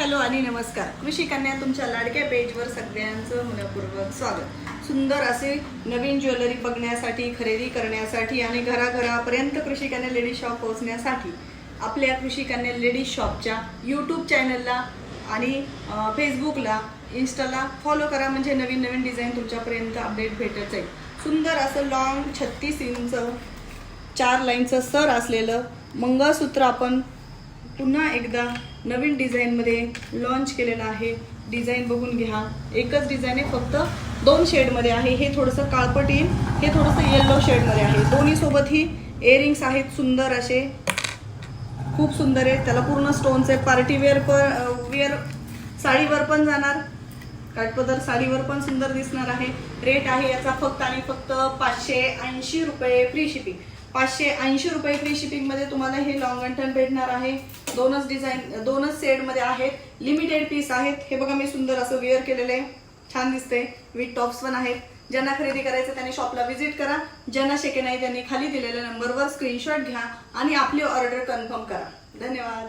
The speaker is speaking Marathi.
हॅलो आणि नमस्कार. कृषी कन्या तुमच्या लाडक्या पेजवर सगळ्यांचं मनपूर्वक स्वागत. सुंदर असे नवीन ज्वेलरी बघण्यासाठी, खरेदी करण्यासाठी आणि घराघरापर्यंत कृषी कन्या लेडीज शॉप पोहोचण्यासाठी आपल्या कृषी कन्या लेडीज शॉपच्या यूट्यूब चॅनलला आणि फेसबुकला, इंस्टाला फॉलो करा. म्हणजे नवीन नवीन डिझाईन तुमच्यापर्यंत अपडेट भेटत जाईल. सुंदर असं लॉंग 36 इंच 4 लाईनचं सर असलेलं मंगळसूत्र आपण पुन्हा एकदा नवीन डिझाईनमध्ये लॉन्च केलेलं आहे. डिझाईन बघून घ्या. एकच डिझाईन आहे, फक्त 2 शेडमध्ये आहे. हे थोडंसं काळपट येईल, हे थोडंसं येल्लो शेडमध्ये आहे. दोन्ही सोबत ही इयरिंग्स आहेत सुंदर असे, खूप सुंदर आहे. त्याला पूर्ण स्टोन्स आहे. पार्टी वेअर साडीवर पण जाणार, काठपदर साडीवर पण सुंदर दिसणार आहे. रेट आहे याचा फक्त आणि फक्त 580 रुपये फ्री शिपिंग. 580 रुपये फ्री शिपिंगमध्ये तुम्हाला हे लॉंग अंटन भेटणार आहे. दोनच डिझाईन, दोनच सेटमध्ये आहेत. लिमिटेड पीस आहेत. हे बघा, मी सुंदर असं वेअर केलेलं आहे, छान दिसते. विथ टॉप्स पण आहेत. ज्यांना खरेदी करायचं त्यांनी शॉपला व्हिजिट करा. ज्यांना शक्य नाही त्यांनी खाली दिलेल्या नंबरवर स्क्रीनशॉट घ्या आणि आपली ऑर्डर कन्फर्म करा. धन्यवाद.